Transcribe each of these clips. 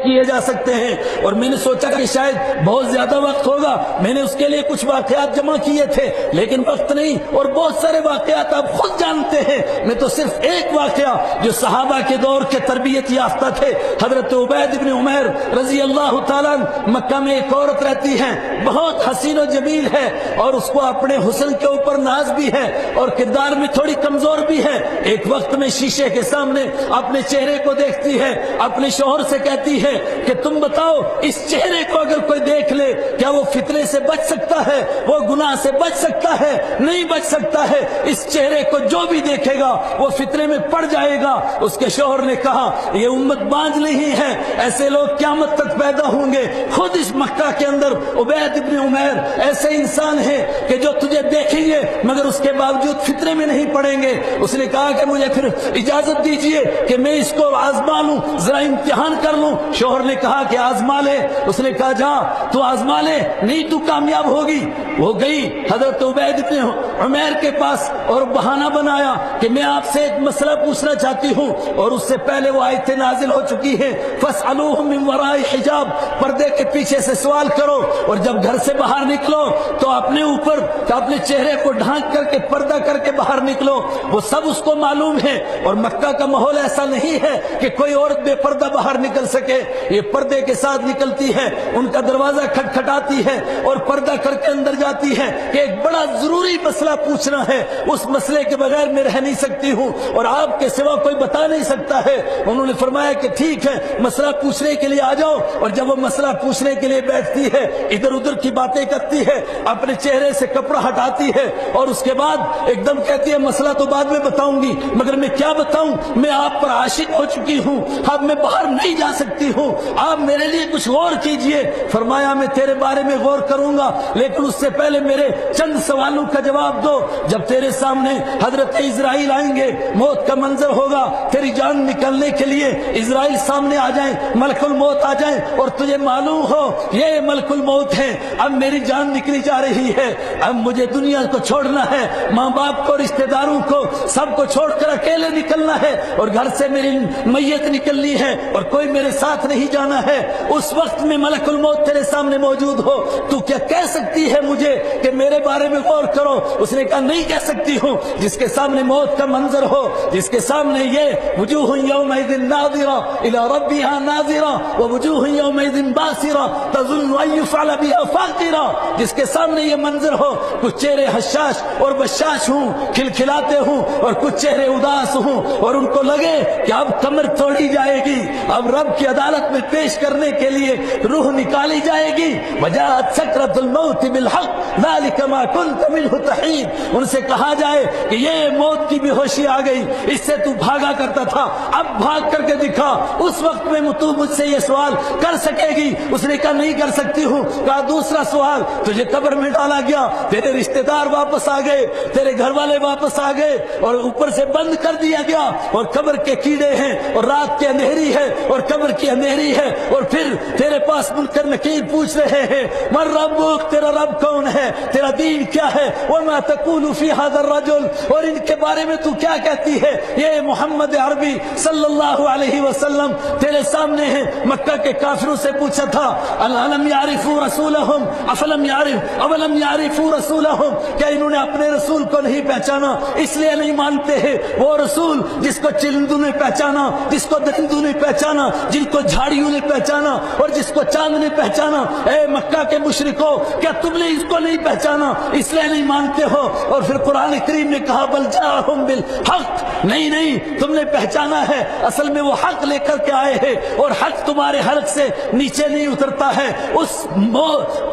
کیے جا سکتے ہیں، اور میں نے سوچا کہ شاید بہت زیادہ وقت ہوگا، میں نے اس کے لیے کچھ واقعات جمع کیے تھے، لیکن وقت نہیں، اور بہت سارے واقعات آپ خود جانتے ہیں۔ میں تو صرف ایک واقعہ جو صحابہ کے دور کے تربیت یافتہ تھے، حضرت عبید بن عمیر رضی اللہ تعالیٰ مکہ میں ایک عورت رہتی ہے، بہت حسین و جمیل ہے، اور اس کو اپنے حسن کے اوپر ناز بھی ہے اور کردار میں تھوڑی کمزور بھی ہے۔ ایک وقت میں شیشے کے سامنے اپنے چہرے کو دیکھتی ہے، اپنے شوہر سے کہتی ہے کہ تم بتاؤ اس چہرے کو اگر کوئی دیکھ لے کیا وہ فتنے سے بچ سکتا ہے، وہ گناہ سے بچ سکتا ہے؟ نہیں بچ سکتا ہے۔ اس چہرے کو جو بھی دیکھے گا وہ فتنے میں پڑ جائے گا۔ اس کے شوہر نے کہا یہ امت باز نہیں ہے، ایسے لوگ قیامت تک پیدا ہوں گے۔ خود اس مکہ کے اندر عبید بن عمیر ایسے انسان ہیں کہ جو تجھے دیکھیں گے مگر اس کے باوجود فتنے میں نہیں پڑیں گے۔ اس نے کہا کہ مجھے پھر اجازت دیجئے کہ میں اس کو آزما لوں، ذرا امتحان کر لوں۔ شوہر نے کہا کہ آزما لے۔ اس نے کہا جا تو آزما لے، نہیں تو کامیاب ہوگی۔ وہ گئی حضرت عبید بن عمیر کے پاس اور بہانہ بنایا کہ میں آپ سے ایک مسئلہ پوچھنا چاہتی ہوں، اور اس سے پہلے وہ آیتیں نازل ہو چکی ہیں، فَاسْأَلُوهُم مِّن وَرَاءِ حِجَاب، پردے کے پیچھے سے سوال کرو، اور جب گھر سے باہر نکلو تو اپنے اوپر اپنے چہرے کو ڈھانک کر کے پردہ کر کے باہر نکلو۔ وہ سب اس کو معلوم ہے، اور مکہ کا ماحول ایسا نہیں ہے کہ کوئی عورت بے پردہ باہر نکل سکے، یہ پردے کے ساتھ نکلتی ہے، ان کا دروازہ کھٹکھٹاتی ہے اور پردہ کر کے اندر جاتی ہے کہ ایک بڑا ضروری مسئلہ پوچھنا ہے، اس مسئلے کے بغیر میں رہ نہیں سکتی ہوں اور آپ کے سوا کوئی بتا نہیں سکتا ہے۔ انہوں نے فرمایا کہ ٹھیک ہے مسئلہ پوچھنے کے لیے آ جاؤ، اور جب وہ مسئلہ پوچھنے کے لیے بیٹھتی ہے ادھر ادھر کی باتیں کرتی ہے، اپنے چہرے سے کپڑا ہٹاتی ہے، اور اس کے بعد ایک دم کہتی ہے مسئلہ تو بعد میں بتاؤں گی مگر میں کیا بتاؤں، میں آپ پر عاشق ہو چکی ہوں، اب میں باہر نہیں جا سکتی ہوں، آپ میرے لیے کچھ غور کیجئے۔ فرمایا میں تیرے بارے میں غور کروں گا، لیکن اس سے پہلے میرے چند سوالوں کا جواب دو۔ جب تیرے سامنے حضرت اسرائیل آئیں گے، موت کا منظر ہوگا، تیری جان نکلنے کے لیے اسرائیل سامنے آ جائیں، ملک الموت آ جائیں، اور تجھے معلوم ہو یہ ملک الموت ہے، اب میری جان نکلی جا رہی ہے، اب مجھے دنیا کو چھوڑنا ہے، ماں باپ کو، رشتہ داروں کو، سب کو چھوڑ کر اکیلے نکلنا ہے، اور گھر سے میری میت نکلنی ہے اور کوئی میرے ساتھ نہیں جانا ہے۔ اس وقت میں ملک الموت تیرے سامنے موجود ہو، تو کیا کہہ سکتی ہے مجھے کہ میرے بارے میں غور کرو؟ اس نے کہا نہیں کہہ سکتی ہوں۔ جس کے سامنے موت کا منظر ہو، جس کے سامنے یہ وجوہ یومئذ ناظرہ الی ربها ناظرہ ووجوہ یومئذ باسرہ تظن ان یفعل بها فاقرہ، جس کے سامنے یہ منظر ہو، کچھ چہرے حشاش اور بشاش ہوں، کھلکھلاتے ہوں، اور کچھ چہرے اداس ہوں، اور ان کو لگے کہ اب کمر توڑی جائے گی، اب رب کی عدالت میں پیش کرنے کے لیے روح نکالی جائے گی۔ وجاءت سکرۃ الموت بالحق ذلک ما کنت منہ تحید، ان سے کہا جائے کہ یہ موت کی بے ہوشی آ گئی، اس سے تو بھاگا کرتا تھا، اب بھاگ کر کے دکھا۔ اس وقت میں تو مجھ سے یہ سوال کر سکے گی؟ اس نے کہا نہیں کر سکتی ہوں۔ کہا دوسرا سوال، تجھے قبر میں ڈالا گیا، تیرے رشتہ دار واپس آ گئے، تیرے گھر والے واپس آ گئے، اور اوپر سے بند کر دیا گیا، اور قبر کے کیڑے ہیں، اور رات کی اندھیری ہے، اور قبر کی اندھیری ہے، اور پھر تیرے پاس منکر نکیر پوچھ رہے ہیں من ربک، تیرا رب کون ہے، تیرا دین کیا ہے، وما تقول فی ھذا الرجل، اور ان کے بارے میں تو کیا کہتی ہے، یہ محمد عربی صلی اللہ علیہ وسلم تیرے سامنے ہیں۔ مکہ کے کافروں سے پوچھا تھا الم یعرفوا رسولہم افلم یعرفوا رسولہم، کیا انہوں نے اپنے رسول کو نہیں پہچانا، اس لیے نہیں مانتے ہیں؟ وہ رسول جس کو چرندوں نے پہچانا، جس کو درندوں نے پہچانا، جن کو جھاڑیوں نے پہچانا، اور جس کو چاند نے پہچانا، اے مکہ کے مشرکو کیا تم نے اس کو نہیں پہچانا، اس لیے نہیں مانتے ہو؟ اور پھر قرآن کریم نے کہا بل جاءہم بالحق، نہیں تم نے پہچانا ہے، اصل میں وہ حق لے کر کے آئے ہیں، اور حق تمہارے حلق سے نیچے نہیں اترتا ہے۔ اس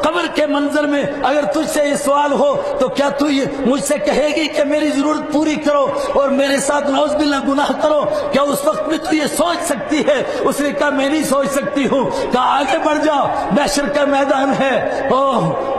قبر کے منظر میں اگر تجھ سے یہ سوال ہو تو کیا تو مجھ سے کہے گی کہ میری ضرورت پوری کرو اور میرے ساتھ نعوذ باللہ گناہ کرو؟ کیا اس وقت میں تو یہ سوچ سکتی ہے؟ اس نے کہا میں نہیں سوچ سکتی ہوں۔ کہا آگے بڑھ جا، محشر کا میدان ہے،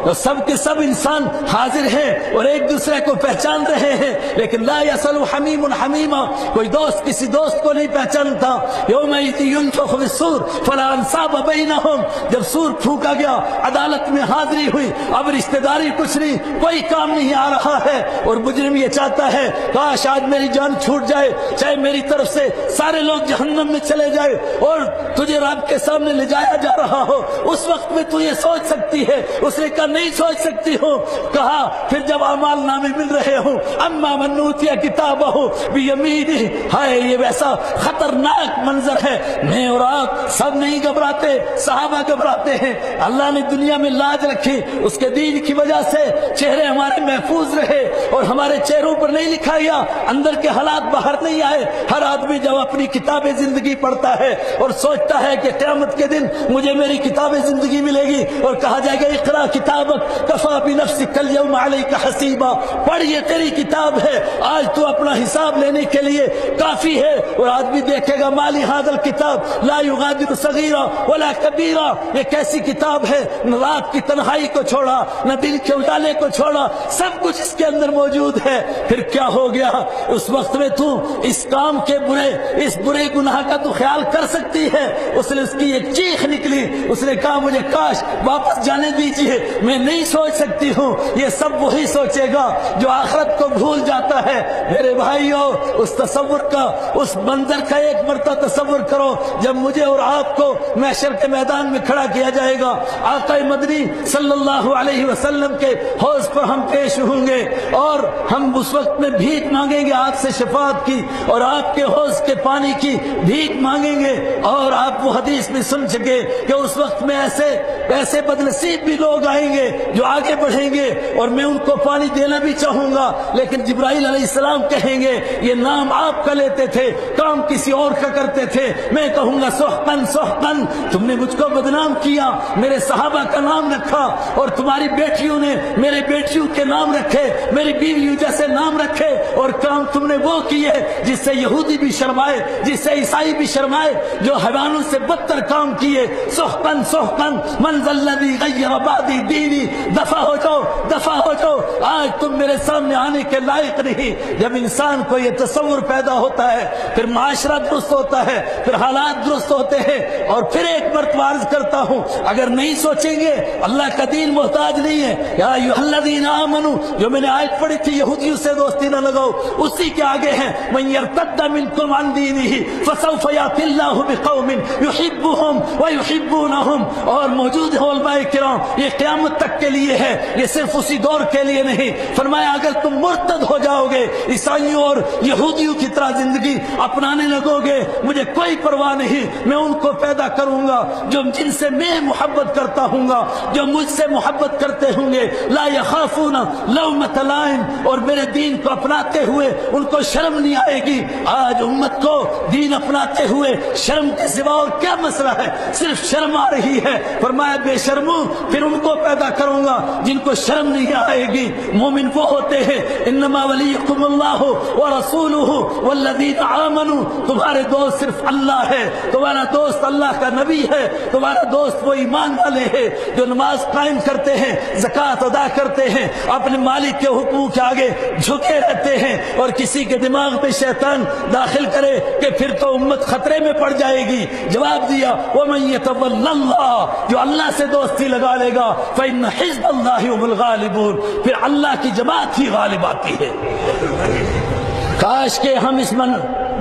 تو سب کے سب انسان حاضر ہیں اور ایک دوسرے کو پہچان رہے ہیں، لیکن لا یسأل حمیم حمیما، کوئی دوست کسی دوست کو نہیں پہچانتا۔ یومئذ ینفخ فی الصور، فلا انصاب بینہم، جب سور پھونکا گیا، عدالت میں حاضری ہوئی، اب رشتہ داری کچھ نہیں، کوئی کام نہیں آ رہا ہے، اور مجرم یہ چاہتا ہے کاش آج میری جان چھوٹ جائے، چاہے میری طرف سے سارے لوگ جہنم میں چلے جائے اور تجھے رب کے سامنے لے جایا جا رہا ہو، اس وقت میں تو یہ سوچ سکتی ہے۔ اس نے کہا نہیں سوچ سکتی ہوں۔ کہا پھر جب اعمال نامے مل رہے ہوں، اما من اوتی کتابہ بیمینہ، ہائے یہ ویسا خطرناک منظر ہے، میں اور آپ سب نہیں گھبراتے، صحابہ گھبراتے ہیں۔ اللہ نے دنیا میں لاج رکھی، اس کے دین کی وجہ سے چہرے ہمارے محفوظ رہے، اور ہمارے چہروں پر نہیں لکھا گیا، اندر کے حالات باہر نہیں آئے۔ ہر آدمی جب اپنی کتاب زندگی پڑھتا ہے اور سوچتا ہے کہ قیامت کے دن مجھے میری کتاب زندگی ملے گی، اور کہا جائے گا اقرا کتابک کفا بنفسک اليوم علیک حسیبا، پڑھ یہ تیری کتاب ہے، آج تو اپنا حساب لینے کے لیے کافی ہے۔ اور آدمی دیکھے گا مالی ھذا الکتاب لا یغادر صغیرا ولا کبیرا، یہ کیسی کتاب ہے، نہ رات کی تنہائی کو چھوڑا، نہ دن کے اجالے کو چھوڑا، سب کچھ اس کے اندر موجود ہے۔ پھر کیا ہو گیا؟ اس وقت میں تو اس کام کے اس برے گناہ کا تو خیال کر سکتی ہے۔ اس نے اس کی ایک چیخ نکلی، اس نے کہا مجھے کاش واپس جانے دیجیے، میں نہیں سوچ سکتی ہوں۔ یہ سب وہی سوچے گا جو آخرت کو بھول جاتا ہے۔ میرے بھائیو، اس تصور کا، اس منظر کا ایک مرتبہ تصور کرو جب مجھے اور آپ کو محشر کے میدان میں کھڑا کیا جائے گا، آقا مدنی صلی اللہ علیہ وسلم کے حوض پر ہم پیش ہوں گے، اور ہم اس وقت میں بھیک مانگیں گے آپ سے شفاعت کی، اور آپ کے حوض کے پانی کی بھیک مانگیں گے۔ اور آپ وہ حدیث میں سن سکے کہ اس وقت میں ایسے بدنصیب بھی لوگ آئیں گے جو آگے بڑھیں گے، اور میں ان کو پانی دینا بھی چاہوں گا، لیکن جبرائیل علیہ السلام کہیں گے یہ نام آپ کا لیتے تھے، کام کسی اور کا کرتے تھے۔ میں کہوں گا سحقن سحقن، تم نے مجھ کو بدنام کیا، میرے صحابہ کا نام رکھا، اور تمہاری بیٹیوں نے میرے بیٹیوں کے نام رکھے، میری بیویوں جیسے نام رکھے، اور کام تم نے وہ کیے جس سے یہودی بھی شرمائے، جس سے عیسائی بھی شرمائے، جو حیوانوں سے بدتر کام کیے۔ سحقن سحقن من ذا الذی غیر بعدی دینی، دفع ہو جاؤ دفع ہو جاؤ، آج تم میرے سامنے آنے کے لائق نہیں۔ جب انسان کو یہ تصور پیدا ہوتا ہے، پھر معاشرہ درست ہوتا ہے، پھر حالات درست ہوتے ہیں۔ اور پھر ایک مرتبہ عرض کرتا ہوں، اگر نہیں سوچیں گے اللہ کا دین محتاج نہیں ہے۔ یا ایھا الذین آمنوا، جو میں نے آیت پڑھی تھی یہودیوں سے دوستی نہ لگاؤ، اسی کے آگے ہیں من یرتد منکم عن دینہ فسوف یأتی اللہ بقوم یحبهم ویحبونہم، اور موجود ہے علماء کرام، یہ قیامت تک کے لیے ہے، یہ صرف اسی دور کے لیے نہیں۔ فرمایا اگر تم مرتد ہو جاؤ گے، عیسائیوں اور یہودیوں کی طرح زندگی اپنانے لگو گے، مجھے کوئی پرواہ نہیں، میں ان کو پیدا کروں گا جن سے میں محبت کرتا ہوں گا، جو مجھ سے محبت کرتے ہوں گے، لا یخافون لومۃ لائم، اور میرے دین کو اپناتے ہوئے ان کو شرم نہیں آئے گی۔ آج امت کو دین اپناتے ہوئے شرم کے سوا اور کیا مسئلہ ہے؟ صرف شرم آ رہی ہے۔ فرمایا بے شرموں، پھر ان کو پیدا کروں گا جن کو شرم نہیں آئے گی۔ مومن وہ ہوتے ہیں انما ولیکم اللہ ورسولہ والذین آمنوا، تمہارے دوست صرف اللہ ہے، تمہارا دوست اللہ کا نبی ہے، تمہارا دوست وہ ایمان والے ہیں جو نماز قائم کرتے ہیں، زکوٰۃ ادا کرتے ہیں، اپنے مالک کے حقوق کے آگے جھکے رہتے ہیں۔ اور کسی کے دماغ میں شیطان داخل کرے کہ پھر تو امت خطرے میں پڑ جائے گی، جواب دیا ومن یتول اللہ، جو اللہ سے دوستی لگا لے گا فإن حزب اللہ هم الغالبون، پھر اللہ کی جماعت ہی غالب آتی ہے۔ کاش کہ ہم اس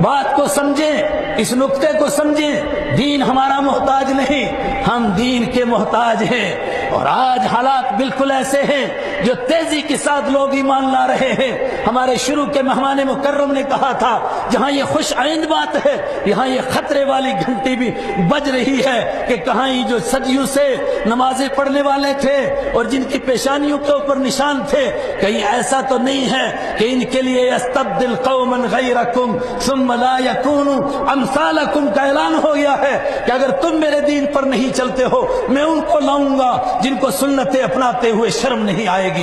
بات کو سمجھیں، اس نقطے کو سمجھیں، دین ہمارا محتاج نہیں، ہم دین کے محتاج ہیں۔ اور آج حالات بالکل ایسے ہیں جو تیزی کے ساتھ لوگ ایمان لا رہے ہیں۔ ہمارے شروع کے مہمان مکرم نے کہا تھا جہاں یہ خوش آئند بات ہے، یہاں یہ خطرے والی گھنٹی بھی بج رہی ہے کہ کہاں یہ جو صدیوں سے نمازیں پڑھنے والے تھے اور جن کی پیشانیوں کے اوپر نشان تھے، کہیں ایسا تو نہیں ہے کہ ان کے لیے یستبدل قوما غیرکم ثم لا یکونوا امثالکم کا اعلان ہو گیا ہے کہ اگر تم میرے دین پر نہیں چلتے ہو، میں ان کو لاؤں گا جن کو سنتیں اپناتے ہوئے شرم نہیں آئے